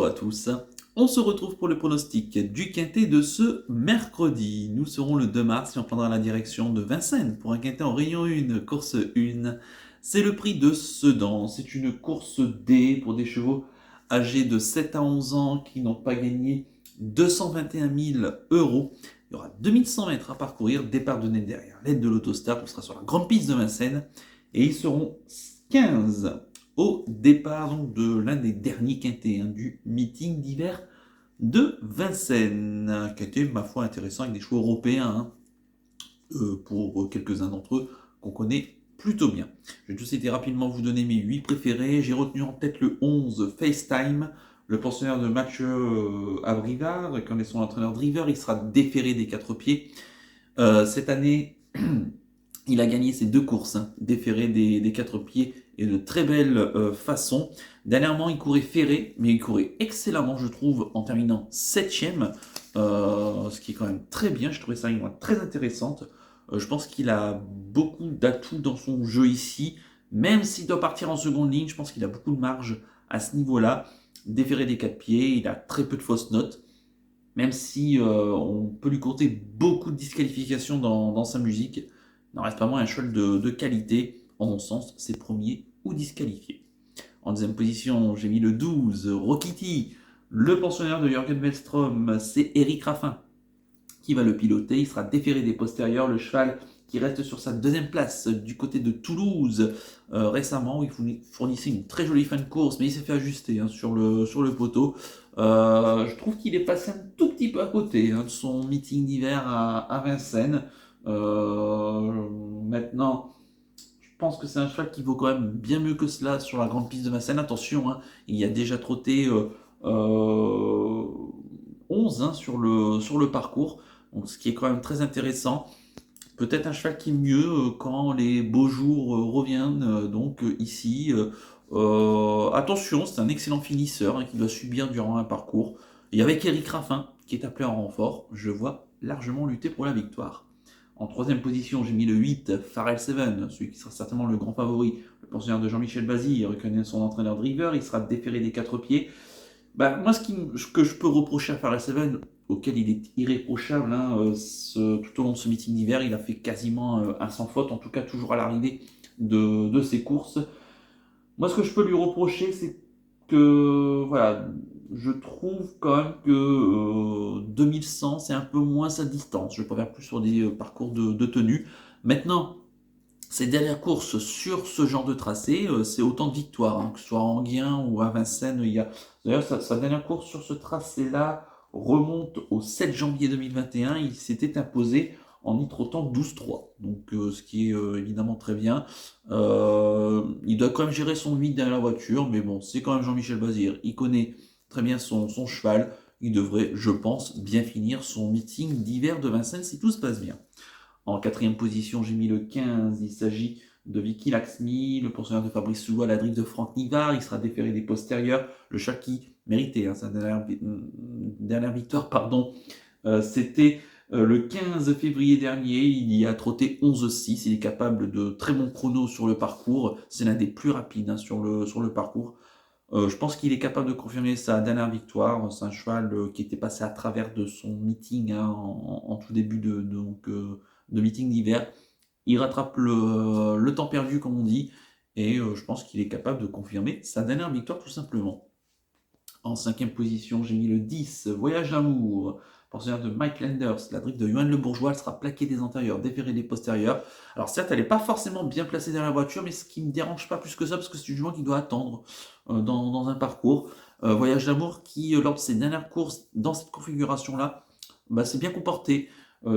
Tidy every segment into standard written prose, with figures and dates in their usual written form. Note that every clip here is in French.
Bonjour à tous, on se retrouve pour le pronostic du quintet de ce mercredi. Nous serons le 2 mars et on prendra la direction de Vincennes pour un quintet en Réunion 1, course 1. C'est le prix de Sedan, c'est une course D pour des chevaux âgés de 7 à 11 ans qui n'ont pas gagné 221 000 euros. Il y aura 2100 mètres à parcourir, départ donné derrière l'aide de l'autostar, on sera sur la grande piste de Vincennes et ils seront 15 au départ donc, de l'un des derniers quintets du meeting d'hiver de Vincennes. Un quintet, ma foi, intéressant avec des chevaux européens pour quelques-uns d'entre eux qu'on connaît plutôt bien. Je vais tout de suite rapidement vous donner mes 8 préférés. J'ai retenu en tête le 11 FaceTime, le pensionnaire de Mathieu Abrivard, qui en est son entraîneur driver. Il sera déféré des 4 pieds. Cette année, il a gagné ses 2 courses, déféré des 4 pieds et de très belle façon. Dernièrement, il courait ferré, mais il courait excellemment, je trouve, en terminant 7ème, ce qui est quand même très bien. Je trouvais ça une voie très intéressante. Je pense qu'il a beaucoup d'atouts dans son jeu ici, même s'il doit partir en seconde ligne. Je pense qu'il a beaucoup de marge à ce niveau-là. Déféré des 4 pieds, il a très peu de fausses notes. Même si on peut lui compter beaucoup de disqualifications dans sa musique, il n'en reste pas moins un cheval de qualité. En mon sens, c'est premier ou disqualifié. En deuxième position, j'ai mis le 12, Rokiti. Le pensionnaire de Jürgen Wellstrom, c'est Eric Raffin qui va le piloter. Il sera déféré des postérieurs. Le cheval qui reste sur sa deuxième place du côté de Toulouse récemment, où il fournissait une très jolie fin de course, mais il s'est fait ajuster sur le poteau. Je trouve qu'il est passé un tout petit peu à côté de son meeting d'hiver à Vincennes. Maintenant, je pense que c'est un cheval qui vaut quand même bien mieux que cela sur la grande piste de Vincennes. Attention, il y a déjà trotté 11 sur le parcours, donc ce qui est quand même très intéressant. Peut-être un cheval qui est mieux quand les beaux jours reviennent. Donc ici, attention, c'est un excellent finisseur qui doit subir durant un parcours. Et avec Eric Raffin, qui est appelé en renfort, je vois largement lutter pour la victoire. En troisième position, j'ai mis le 8, Pharrell Seven, celui qui sera certainement le grand favori. Le pensionnaire de Jean-Michel Bazille, il reconnaît son entraîneur driver, il sera déféré des 4 pieds. Moi, ce que je peux reprocher à Pharrell Seven, auquel il est irréprochable, tout au long de ce meeting d'hiver, il a fait quasiment un sans faute, en tout cas toujours à l'arrivée de ses courses. Moi, ce que je peux lui reprocher, c'est que, voilà, je trouve quand même que 2100, c'est un peu moins sa distance. Je préfère plus sur des parcours de tenue. Maintenant, ses dernières courses sur ce genre de tracé, c'est autant de victoires, que ce soit à Enghien ou à Vincennes. D'ailleurs, sa dernière course sur ce tracé-là remonte au 7 janvier 2021. Il s'était imposé en y trottant 12-3. Donc, ce qui est évidemment très bien. Il doit quand même gérer son vide derrière la voiture, mais bon, c'est quand même Jean-Michel Bazir. Il connaît très bien son cheval. Il devrait, je pense, bien finir son meeting d'hiver de Vincennes si tout se passe bien. En quatrième position, j'ai mis le 15. Il s'agit de Vicky Laxmi, le pensionnaire de Fabrice Soulou à la drift de Franck Nivard. Il sera déféré des postérieurs. Le chat qui méritait sa dernière victoire, c'était le 15 février dernier. Il y a trotté 11-6. Il est capable de très bons chronos sur le parcours. C'est l'un des plus rapides sur le parcours. Je pense qu'il est capable de confirmer sa dernière victoire. C'est un cheval qui était passé à travers de son meeting en tout début de meeting d'hiver. Il rattrape le temps perdu, comme on dit, et je pense qu'il est capable de confirmer sa dernière victoire, tout simplement. En cinquième position, j'ai mis le 10, Voyage d'amour, pensionnaire de Mike Landers. La drift de Johan Le Bourgeois, elle sera plaquée des antérieurs, déférée des postérieurs. Alors certes, elle n'est pas forcément bien placée dans la voiture, mais ce qui ne me dérange pas plus que ça, parce que c'est du jument qui doit attendre dans un parcours. Voyage d'amour qui, lors de ses dernières courses dans cette configuration-là, s'est bien comporté.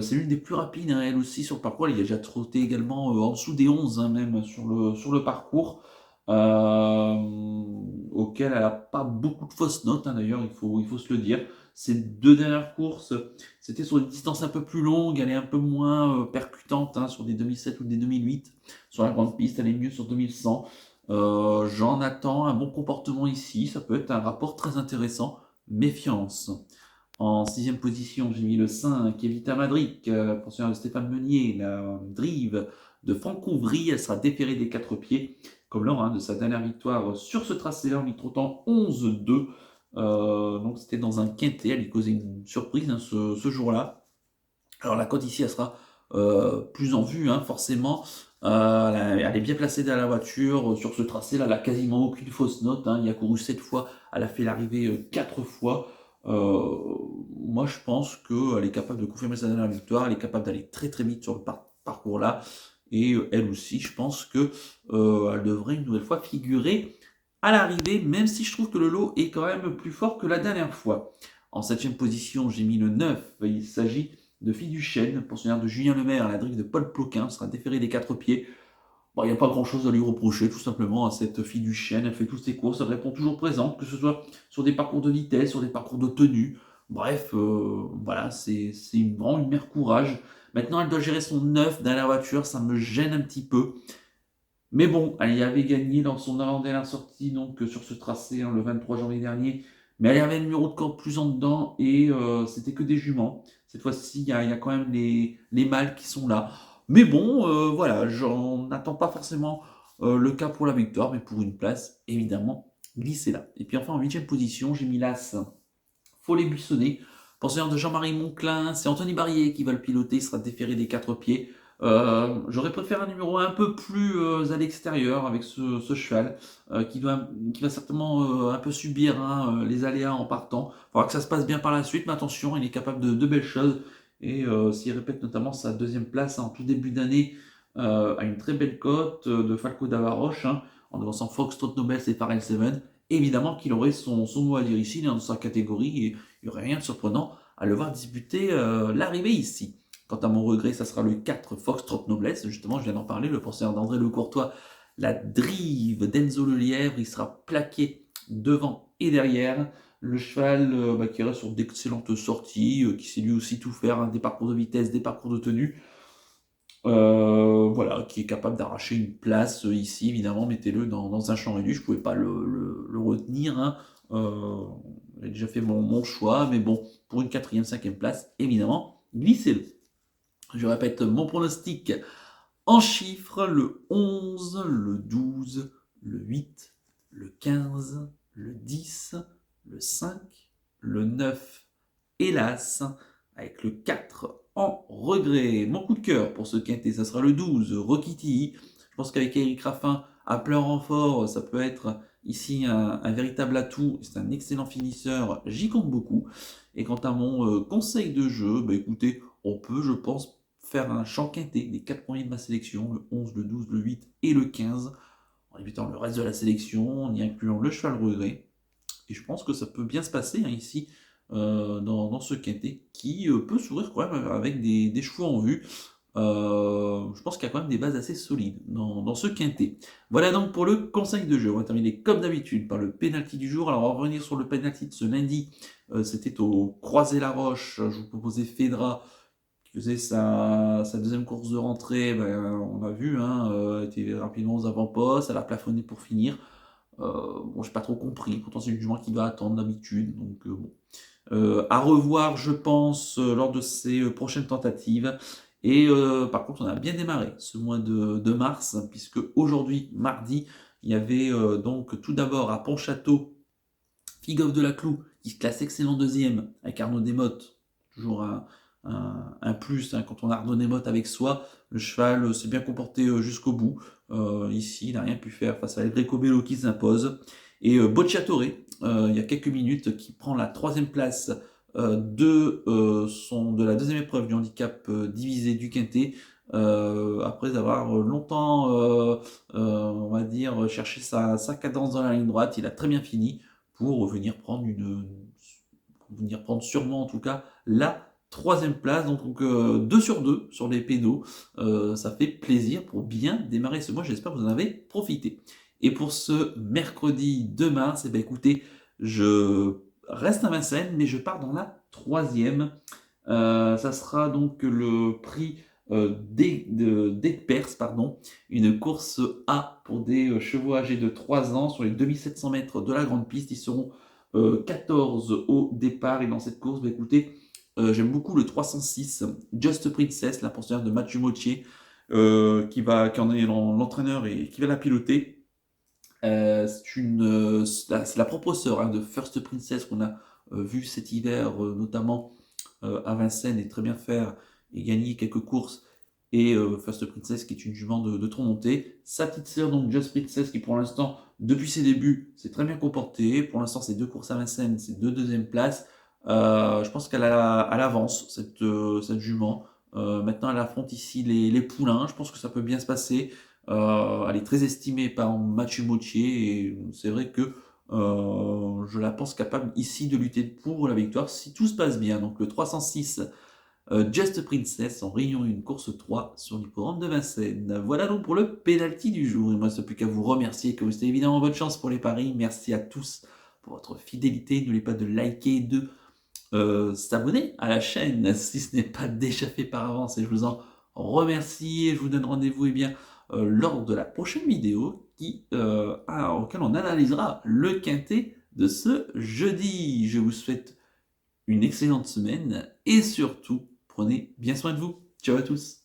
C'est l'une des plus rapides, elle aussi, sur le parcours. Il a déjà trotté également en dessous des 11, même sur le parcours. Auquel elle n'a pas beaucoup de fausses notes, d'ailleurs, il faut se le dire. Ces 2 dernières courses, c'était sur des distances un peu plus longues, elle est un peu moins percutante sur des 2007 ou des 2008. Sur la grande piste, elle est mieux sur 2100. J'en attends un bon comportement ici, ça peut être un rapport très intéressant. Méfiance. En sixième position, j'ai mis le 5, Evita Madrid, pensionnaire de Stéphane Meunier, la drive de Franck Ouvry. Elle sera déférée des 4 pieds, comme lors de sa dernière victoire sur ce tracé-là, en y trottant 11-2. Donc c'était dans un quintet, elle lui causait une surprise hein, ce jour-là. Alors la cote ici, elle sera plus en vue, hein, forcément. Elle est bien placée derrière la voiture. Sur ce tracé-là, elle a quasiment aucune fausse note. Hein. Il a couru 7 fois, elle a fait l'arrivée 4 fois. Euh, Moi, je pense qu'elle est capable de confirmer sa dernière victoire. Elle est capable d'aller très très vite sur le parcours-là. Et elle aussi, je pense que elle devrait une nouvelle fois figurer à l'arrivée, même si je trouve que le lot est quand même plus fort que la dernière fois. En 7e position, j'ai mis le 9. Il s'agit de Fille du Chêne, pensionnaire de Julien Lemaire à la drift de Paul Ploquin, sera déféré des 4 pieds. Bon, il n'y a pas grand-chose à lui reprocher, tout simplement, à cette Fille du Chêne. Elle fait toutes ses courses, elle répond toujours présente, que ce soit sur des parcours de vitesse, sur des parcours de tenue. Bref, voilà, c'est vraiment une mère courage. Maintenant, elle doit gérer son 9 dans la voiture, ça me gêne un petit peu. Mais bon, elle y avait gagné dans son avant-dernière sortie, donc sur ce tracé, hein, le 23 janvier dernier. Mais elle avait un numéro de corde plus en dedans et c'était que des juments. Cette fois-ci, il y a quand même les mâles qui sont là. Mais bon, voilà, j'en attends pas forcément le cas pour la victoire, mais pour une place, évidemment, glissez là. Et puis enfin, en 8e position, j'ai mis l'As Follet Buissonnet. Pensionnaire de Jean-Marie Monclin, c'est Anthony Barrier qui va le piloter, il sera déféré des 4 pieds. J'aurais préféré un numéro un peu plus à l'extérieur avec ce cheval qui va certainement un peu subir hein, les aléas en partant. Il faudra que ça se passe bien par la suite, mais attention, il est capable de belles choses. Et s'il répète notamment sa deuxième place en tout début d'année à une très belle cote de Falco d'Avaroche, hein, en devançant Fox, Trot Nobles et Parel Seven, évidemment qu'il aurait son mot à dire ici, il est dans sa catégorie, et il n'y aurait rien de surprenant à le voir disputer l'arrivée ici. Quant à mon regret, ça sera le 4 Foxtrot Noblesse. Justement, je viens d'en parler, le penseur d'André Le Courtois, la drive d'Enzo Le Lièvre, il sera plaqué devant et derrière. Le cheval qui reste sur d'excellentes sorties, qui sait lui aussi tout faire, hein, des parcours de vitesse, des parcours de tenue. Voilà, qui est capable d'arracher une place ici, évidemment, mettez-le dans un champ réduit, je ne pouvais pas le retenir, hein. J'ai déjà fait mon choix, mais bon, pour une 4e, 5e place, évidemment, glissez-le. Je répète mon pronostic en chiffres, le 11, le 12, le 8, le 15, le 10, le 5, le 9, hélas, avec le 4 en regret. Mon coup de cœur pour ce quintet, ça sera le 12, Rokiti. Je pense qu'avec Eric Raffin à plein renfort, ça peut être ici un véritable atout. C'est un excellent finisseur, j'y compte beaucoup. Et quant à mon conseil de jeu, bah écoutez, on peut, je pense, faire un champ quintet des 4 premiers de ma sélection, le 11, le 12, le 8 et le 15, en évitant le reste de la sélection, en y incluant le cheval regret. Et je pense que ça peut bien se passer hein, ici dans ce quintet qui peut s'ouvrir quand même avec des chevaux en vue. Je pense qu'il y a quand même des bases assez solides dans ce quintet. Voilà donc pour le conseil de jeu. On va terminer comme d'habitude par le penalty du jour. Alors on va revenir sur le penalty de ce lundi. C'était au Croisé-la-Roche. Je vous proposais Fedra qui faisait sa deuxième course de rentrée. Ben, on a vu, hein, était rapidement aux avant-postes. Elle a plafonné pour finir. Bon, j'ai pas trop compris. Pourtant, c'est une jument qui va attendre d'habitude. Donc, bon. À revoir, je pense, lors de ces prochaines tentatives. Et par contre, on a bien démarré ce mois de mars, puisque aujourd'hui, mardi, il y avait donc tout d'abord à Pontchâteau, Figov de la Clou, qui se classe excellent deuxième, avec Arnaud Desmottes, toujours un plus hein, quand on a Arnaud Desmottes avec soi. Le cheval s'est bien comporté jusqu'au bout. Ici, il n'a rien pu faire face à El Greco Bello qui s'impose. Et Bocciatore, il y a quelques minutes, qui prend la 3e place de la deuxième épreuve du handicap divisé du Quintet, après avoir longtemps, on va dire, cherché sa cadence dans la ligne droite. Il a très bien fini pour venir prendre sûrement en tout cas la 3e place, donc 2 sur 2 sur les pénaux, ça fait plaisir pour bien démarrer ce mois, j'espère que vous en avez profité. Et pour ce mercredi 2 mars, écoutez, je reste à Vincennes, mais je pars dans la 3e, ça sera donc le prix d'Aigues-Perse, une course A pour des chevaux âgés de 3 ans sur les 2700 mètres de la grande piste. Ils seront 14 au départ et dans cette course, écoutez, j'aime beaucoup le 306 Just Princess, la pensionnaire de Mathieu Mottier, qui en est l'entraîneur et qui va la piloter. C'est la propre sœur hein, de First Princess qu'on a vu cet hiver, notamment à Vincennes, et très bien faire et gagner quelques courses. Et First Princess qui est une jument de trop montée. Sa petite sœur, donc Just Princess, qui pour l'instant, depuis ses débuts, s'est très bien comportée. Pour l'instant, c'est 2 courses à Vincennes, c'est 2 deuxièmes places. Je pense qu'elle avance, cette jument. Maintenant, elle affronte ici les poulains. Je pense que ça peut bien se passer. Elle est très estimée par Mathieu Mottier et c'est vrai que je la pense capable ici de lutter pour la victoire si tout se passe bien. Donc le 306 Just Princess en Réunion 1, course 3 sur l'hippodrome de Vincennes. Voilà donc pour le penalty du jour. Et moi, il ne plus qu'à vous remercier, que c'était évidemment votre chance pour les paris. Merci à tous pour votre fidélité. N'oubliez pas de liker et de s'abonner à la chaîne si ce n'est pas déjà fait par avance. Et je vous en remercie et je vous donne rendez-vous lors de la prochaine vidéo auquel on analysera le quintet de ce jeudi. Je vous souhaite une excellente semaine et surtout, prenez bien soin de vous. Ciao à tous.